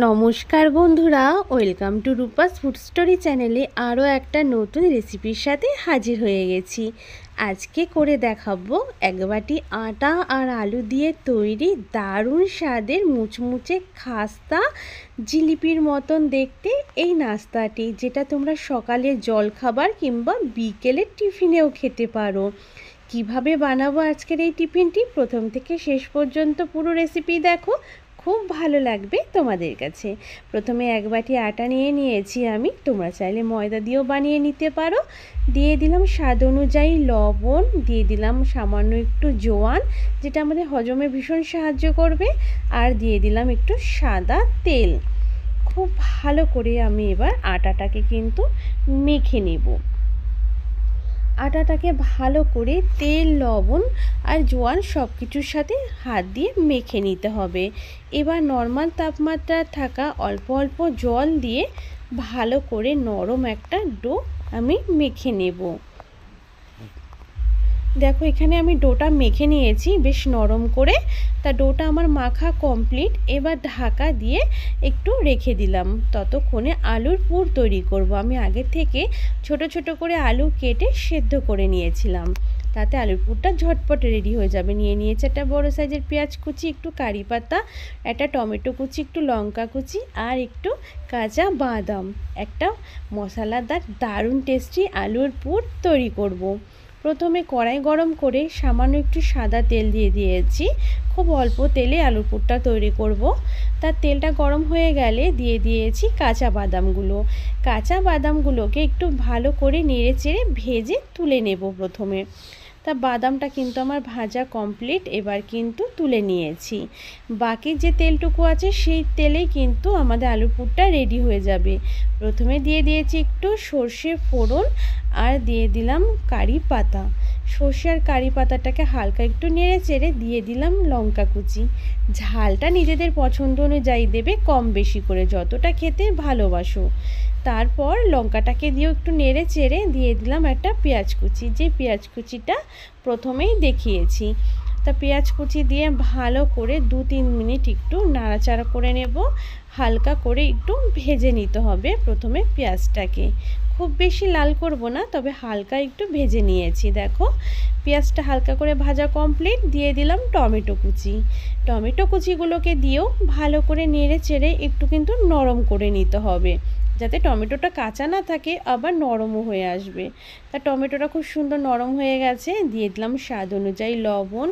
নমস্কার বন্ধুরা, welcome to Rupa's food story চ্যানেলে আরও একটা নতুন রেসিপির সাথে হাজির হয়ে গেছি। আজকে করে দেখাবো এক বাটি আটা আর আলু দিয়ে তৈরি দারুণ স্বাদের মুচমুচে খাস্তা জিলিপির মতন দেখতে এই নাস্তাটি, যেটা তোমরা সকালে জলখাবার কিংবা বিকেলের টিফিনেও খেতে পারো। কিভাবে বানাবো আজকের এই টিফিনটি, প্রথম থেকে শেষ পর্যন্ত পুরো রেসিপি দেখো, খুব ভালো লাগবে তোমাদের কাছে। প্রথমে এক বাটি আটা নিয়েছি আমি, তোমরা চাইলে ময়দা দিয়েও বানিয়ে নিতে পারো। দিয়ে দিলাম স্বাদ অনুযায়ী লবণ, দিয়ে দিলাম সামান্য একটু জোয়ান, যেটা আমাদের হজমে ভীষণ সাহায্য করবে, আর দিয়ে দিলাম একটু সাদা তেল। খুব ভালো করে আমি এবার আটাটাকে কিন্তু মেখে নেব। আটাটাকে ভালো করে তেল, লবণ আর জোয়ান সব কিছুর সাথে হাত দিয়ে মেখে নিতে হবে। এবার নর্মাল তাপমাত্রা থাকা অল্প অল্প জল দিয়ে ভালো করে নরম একটা ডো আমি মেখে নেব। দেখো এখানে আমি ডোটা মেখে নিয়েছি বেশ নরম করে। তা ডোটা আমার মাখা কমপ্লিট। এবার ঢাকা দিয়ে একটু রেখে দিলাম। ততক্ষণে আলুর পুর তৈরি করব। আমি আগে থেকে ছোট ছোট করে আলু কেটে সেদ্ধ করে নিয়েছিলাম, তাতে আলুর পুরটা ঝটপট রেডি হয়ে যাবে। নিয়েছি একটা বড় সাইজের পেঁয়াজ কুচি, একটু কারি পাতা, একটা টমেটো কুচি, একটু লঙ্কা কুচি আর একটু কাঁচা বাদাম। একটা মশলাদার দারুণ টেস্টি আলুর পুর তৈরি করব। প্রথমে কড়াই গরম করে সামান্য একটু সাদা তেল দিয়ে দিয়েছি। খুব অল্প তেলে আলুর পুরটা তৈরি করব। তার তেলটা গরম হয়ে গেলে দিয়ে দিয়েছি কাঁচা বাদামগুলো। কাঁচা বাদামগুলোকে একটু ভালো করে নেড়ে চেড়ে ভেজে তুলে নেব প্রথমে। তা বাদামটা কিন্তু আমার ভাজা কমপ্লিট। এবার কিন্তু তুলে নিয়েছি। বাকি যে তেলটুকু আছে সেই তেলেই কিন্তু আমাদের আলুর পুরটা রেডি হয়ে যাবে। প্রথমে দিয়ে দিয়েছি একটু সর্ষে ফোড়ন, আর দিয়ে দিলাম কারি পাতা। সর্ষে আর কারি পাতাটাকে হালকা একটু নেড়ে চেড়ে দিয়ে দিলাম লঙ্কা কুচি। ঝালটা নিজেদের পছন্দ অনুযায়ী দেবে, কম বেশি করে যতটা খেতে ভালোবাসো। তারপর লঙ্কাটাকে দিয়েও একটু নেড়ে চেড়ে দিয়ে দিলাম একটা পেঁয়াজ কুচি, যে পেঁয়াজ কুচিটা প্রথমেই দেখিয়েছি। তা পেঁয়াজ কুচি দিয়ে ভালো করে 2-3 মিনিট একটু নাড়াচাড়া করে নেব। হালকা করে একটু ভেজে নিতে হবে প্রথমে পেঁয়াজটাকে। খুব বেশি লাল করব না, তবে হালকা একটু ভেজে নিয়েছি। দেখো পেঁয়াজটা হালকা করে ভাজা কমপ্লিট। দিয়ে দিলাম টমেটো কুচি। টমেটো কুচিগুলোকে দিয়েও ভালো করে নেড়ে চেড়ে একটু কিন্তু নরম করে নিতে হবে, যাতে টমেটোটা কাঁচা না থাকে, আবার নরমও হয়ে আসবে। তা টমেটোটা খুব সুন্দর নরম হয়ে গেছে। দিয়ে দিলাম স্বাদ অনুযায়ী লবণ,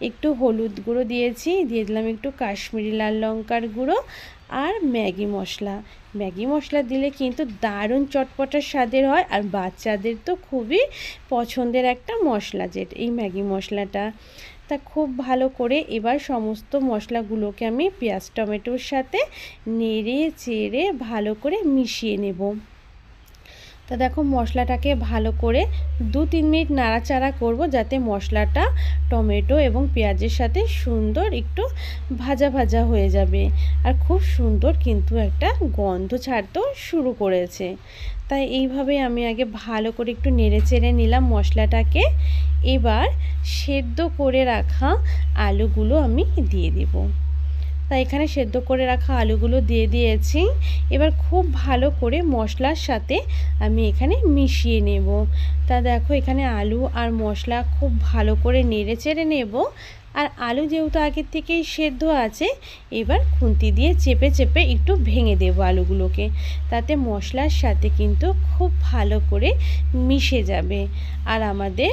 একটু হলুদ গুঁড়ো দিয়েছি, দিয়ে দিলাম একটু কাশ্মীরি লাল লঙ্কার গুঁড়ো আর ম্যাগি মশলা। ম্যাগি মশলা দিলে কিন্তু দারুণ চটপটা স্বাদের হয়, আর বাচ্চাদের তো খুবই পছন্দের একটা মশলা যেটা এই ম্যাগি মশলাটা। তা খুব ভালো করে এবার সমস্ত মশলাগুলোকে আমি পেঁয়াজ টমেটোর সাথে নেড়ে চেড়ে ভালো করে মিশিয়ে নেব। তা দেখো মশলাটাকে ভালো করে 2-3 মিনিট নাড়াচাড়া করব, যাতে মশলাটা টমেটো এবং পেঁয়াজের সাথে সুন্দর একটু ভাজা ভাজা হয়ে যাবে। আর খুব সুন্দর কিন্তু একটা গন্ধ ছাড়তেও শুরু করেছে। তাই এইভাবে আমি আগে ভালো করে একটু নেড়ে চেড়ে নিলাম মশলাটাকে। এবার সেদ্ধ করে রাখা আলুগুলো আমি দিয়ে দেব। তাই এখানে সেদ্ধ করে রাখা আলুগুলো দিয়ে দিয়েছি। এবার খুব ভালো করে মশলার সাথে আমি এখানে মিশিয়ে নেব। তা দেখো এখানে আলু আর মশলা খুব ভালো করে নেড়ে চেড়ে নেব। আর আলু যেহেতু আগের থেকেই সেদ্ধ আছে, এবার খুন্তি দিয়ে চেপে চেপে একটু ভেঙে দেব আলুগুলোকে, তাতে মশলার সাথে কিন্তু খুব ভালো করে মিশে যাবে। আর আমাদের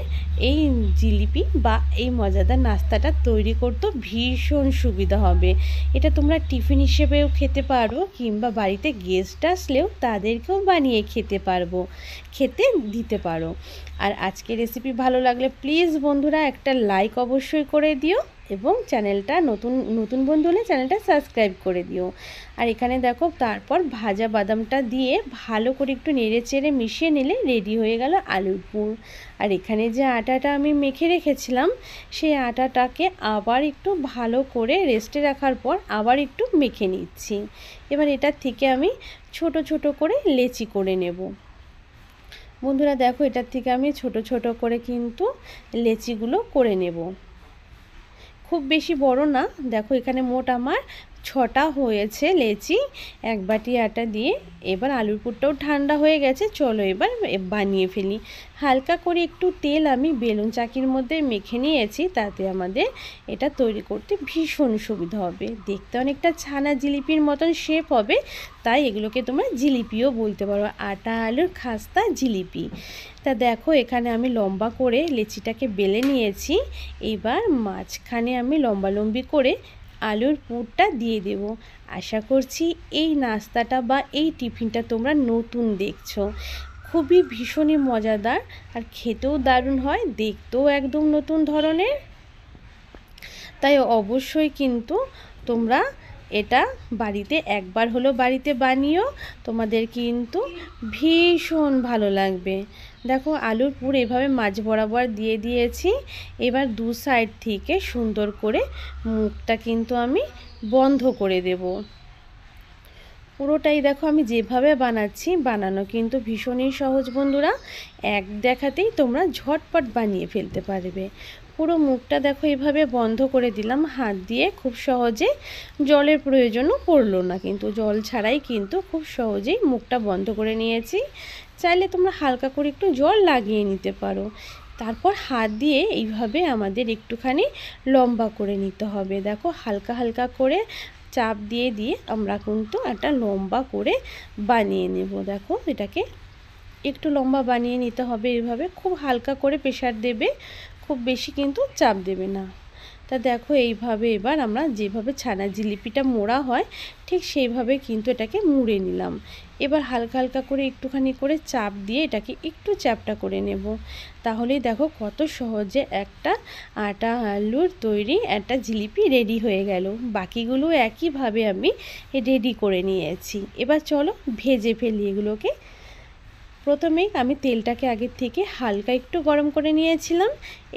এই জিলিপি বা এই মজাদার নাস্তাটা তৈরি করতে ভীষণ সুবিধা হবে। এটা তোমরা টিফিন হিসেবেও খেতে পারো, কিংবা বাড়িতে গেস্ট আসলেও তাদেরকেও বানিয়ে খেতে দিতে পারো। আর আজকের রেসিপি ভালো লাগলে প্লিজ বন্ধুরা একটা লাইক অবশ্যই করে দিও, এবং চ্যানেলটা নতুন বন্ধু হলে চ্যানেলটা সাবস্ক্রাইব করে দিও। আর এখানে দেখো তারপর ভাজা বাদামটা দিয়ে ভালো করে একটু নেড়ে চেড়ে মিশিয়ে নিলে রেডি হয়ে গেল আলুর পুর। আর এখানে যে আটাটা আমি মেখে রেখেছিলাম, সেই আটাটাকে আবার একটু ভালো করে রেস্টে রাখার পর আবার একটু মেখে নিচ্ছি। এবার এটার থেকে আমি ছোট ছোট করে লেচি করে নেব। বন্ধুরা দেখো এটার থেকে আমি ছোট ছোট করে কিন্তু লেচিগুলো করে নেব, খুব বেশি বড় না। দেখো এখানে মোট আমার 6টা হয়েছে লেচি এক বাটি আটা দিয়ে। এবার আলুর পুরটাও ঠান্ডা হয়ে গেছে, চলো এবার বানিয়ে ফেলি। হালকা করে একটু তেল আমি বেলুন চাকির মধ্যে মেখে নিয়েছি, তাতে আমাদের এটা তৈরি করতে ভীষণ সুবিধা হবে। দেখতে অনেকটা ছানা জিলিপির মতন শেপ হবে, তাই এগুলোকে তোমরা জিলিপিও বলতে পারো, আটা আলুর খাস্তা জিলিপি। তা দেখো এখানে আমি লম্বা করে লেচিটাকে বেলে নিয়েছি। এবার মাঝখানে আমি লম্বালম্বি করে আলুর পুরটা দিয়ে দেব। আশা করছি এই নাস্তাটা বা এই টিফিনটা তোমরা নতুন দেখছো, খুবই ভীষণই মজাদার আর খেতেও দারুণ হয়, দেখতেও একদম নতুন ধরনের। তাই অবশ্যই কিন্তু তোমরা এটা বাড়িতে একবার হলো বাড়িতে বানিও, তোমাদের কিন্তু ভীষণ ভালো লাগবে। দেখো আলুর পুর এভাবে মাঝ বরাবর দিয়ে দিয়েছি। এবার দু সাইড থেকে সুন্দর করে মুখটা কিন্তু আমি বন্ধ করে দেব। পুরোটাই দেখো আমি যেভাবে বানাচ্ছি, বানানো কিন্তু ভীষণই সহজ বন্ধুরা, এক দেখাতেই তোমরা ঝটপট বানিয়ে ফেলতে পারবে। পুরো মুখটা দেখো এভাবে বন্ধ করে দিলাম হাত দিয়ে, খুব সহজে, জলের প্রয়োজনও পড়লো না, কিন্তু জল ছাড়াই কিন্তু খুব সহজেই মুখটা বন্ধ করে নিয়েছি। চাইলে তোমরা হালকা করে একটু জল লাগিয়ে নিতে পারো। তারপর হাত দিয়ে এইভাবে আমাদের একটুখানি লম্বা করে নিতে হবে। দেখো হালকা হালকা করে চাপ দিয়ে দিয়ে আমরা কিন্তু একটা লম্বা করে বানিয়ে নেব। দেখো এটাকে একটু লম্বা বানিয়ে নিতে হবে এভাবে, খুব হালকা করে প্রেসার দেবে, খুব বেশি কিন্তু চাপ দেবে না। তা দেখো এইভাবে এবার আমরা যেভাবে ছানা জিলিপিটা মোড়া হয় ঠিক সেইভাবে কিন্তু এটাকে মুড়ে নিলাম। এবার হালকা হালকা করে একটুখানি করে চাপ দিয়ে এটাকে একটু চ্যাপটা করে নেব। তাহলেই দেখো কত সহজে একটা আটা আলুর তৈরি একটা জিলিপি রেডি হয়ে গেল। বাকিগুলো একইভাবে আমি রেডি করে নিয়েছি। এবার চলো ভেজে ফেলি এগুলোকে। প্রথমেই আমি তেলটাকে আগের থেকে হালকা একটু গরম করে নিয়েছিলাম।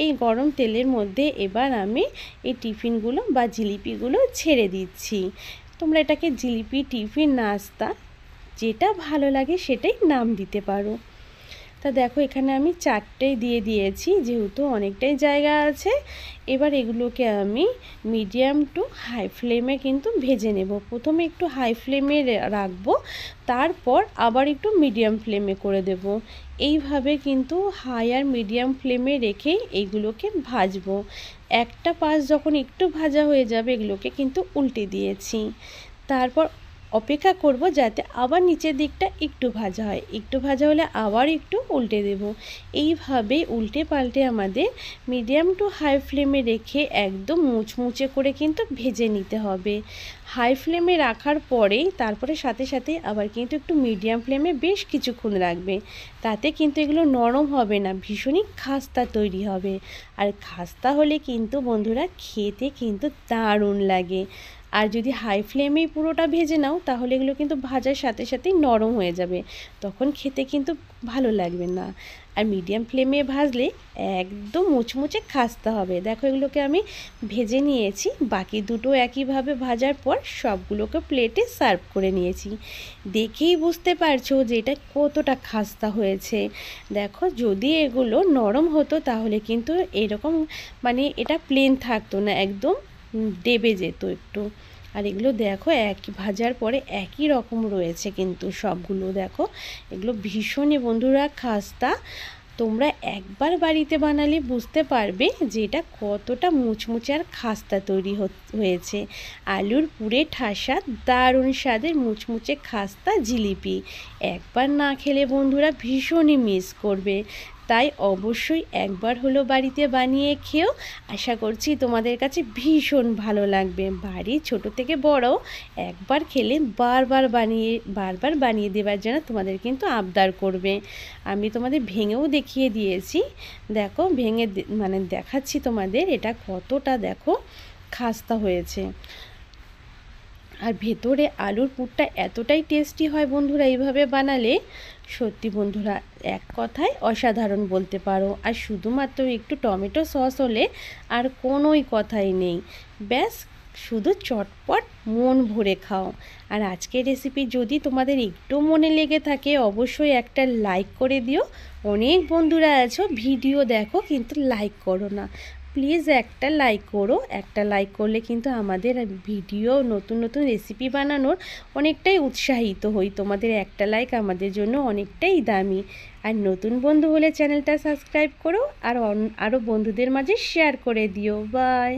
এই গরম তেলের মধ্যে এবার আমি এই টিফিনগুলো বা জিলিপিগুলো ছেড়ে দিচ্ছি। তোমরা এটাকে জিলিপি, টিফিন, নাস্তা যেটা ভালো লাগে সেটাই নাম দিতে পারো। তা দেখো এখানে আমি 4টে দিয়ে দিয়েছি, যেহেতু অনেকটাই জায়গা আছে। এবার এগুলোকে আমি মিডিয়াম টু হাই ফ্লেমে কিন্তু ভেজে নেব। প্রথমে একটু হাই ফ্লেমে রাখবো, তারপর আবার একটু মিডিয়াম ফ্লেমে করে দেব। এইভাবে কিন্তু হাই আর মিডিয়াম ফ্লেমে রেখেই এইগুলোকে ভাজবো। একটা পাশ যখন একটু ভাজা হয়ে যাবে এগুলোকে কিন্তু উল্টে দিয়েছি। তারপর অপেক্ষা করব যাতে আবার নিচের দিকটা একটু ভাজা হয়, একটু ভাজা হলে আবার একটু উল্টে দেব। এইভাবে উল্টে পাল্টে আমাদের মিডিয়াম টু হাই ফ্লেমে রেখে একদম মুচমুচে করে কিন্তু ভেজে নিতে হবে। হাই ফ্লেমে রাখার পরেই তারপরে সাথে সাথে আবার কিন্তু একটু মিডিয়াম ফ্লেমে বেশ কিছুক্ষণ রাখবে, তাতে কিন্তু এগুলো নরম হবে না, ভীষণই খাস্তা তৈরি হবে। আর খাস্তা হলে কিন্তু বন্ধুরা খেতে কিন্তু দারুণ লাগে। আর যদি হাই ফ্লেমেই পুরোটা ভেজে নাও তাহলে এগুলো কিন্তু ভাজার সাথে সাথেই নরম হয়ে যাবে, তখন খেতে কিন্তু ভালো লাগবে না। আর মিডিয়াম ফ্লেমে ভাজলে একদম মুচমুচে খাস্তা হবে। দেখো এগুলোকে আমি ভেজে নিয়েছি, বাকি দুটো একইভাবে ভাজার পর সবগুলোকে প্লেটে সার্ভ করে নিয়েছি। দেখেই বুঝতে পারছো যে এটা কতটা খাস্তা হয়েছে। দেখো যদি এগুলো নরম হতো তাহলে কিন্তু এরকম মানে এটা প্লেন থাকতো না, একদম দেবে যেত একটু। আর এগুলো দেখো একই ভাজার পরে একই রকম রয়েছে কিন্তু সবগুলো। দেখো এগুলো ভীষণই বন্ধুরা খাস্তা। তোমরা একবার বাড়িতে বানালে বুঝতে পারবে যে এটা কতটা মুচমুচে আর খাস্তা তৈরি হয়েছে। আলুর পুরে ঠাসা দারুণ স্বাদের মুচমুচে খাস্তা জিলিপি একবার না খেলে বন্ধুরা ভীষণই মিস করবে। তাই অবশ্যই একবার হলো বাড়িতে বানিয়ে খেও, আশা করছি তোমাদের কাছে ভীষণ ভালো লাগবে। বাড়ি ছোট থেকে বড় একবার খেলে বারবার বানিয়ে দেওয়ার জন্য তোমাদের কিন্তু আবদার করবে। আমি তোমাদের ভেঙেও দেখিয়ে দিয়েছি, দেখো ভেঙে মানে দেখাচ্ছি তোমাদের এটা কতটা দেখো খাস্তা হয়েছে। আর ভেতরে আলুর পুরটা এতটাই টেস্টি হয় বন্ধুরা এইভাবে বানালে, সত্যি বন্ধুরা এক কথায় অসাধারণ বলতে পারো। আর শুধুমাত্র একটু টমেটো সস হলে আর কোনোই কথাই নেই, ব্যাস শুধু চটপট মন ভরে খাও। আর আজকের রেসিপি যদি তোমাদের একটু মনে লেগে থাকে অবশ্যই একটা লাইক করে দিও। অনেক বন্ধুরা আছো ভিডিও দেখো কিন্তু লাইক করো না, প্লিজ একটা লাইক করো। একটা লাইক করলে কিন্তু আমাদের ভিডিও নতুন নতুন রেসিপি বানানোর অনেকটাই উৎসাহিত হই। তোমাদের একটা লাইক আমাদের জন্য অনেকটাই দামি। আর নতুন বন্ধু হলে চ্যানেলটা সাবস্ক্রাইব করো আর আরও বন্ধুদের মাঝে শেয়ার করে দিও। বাই।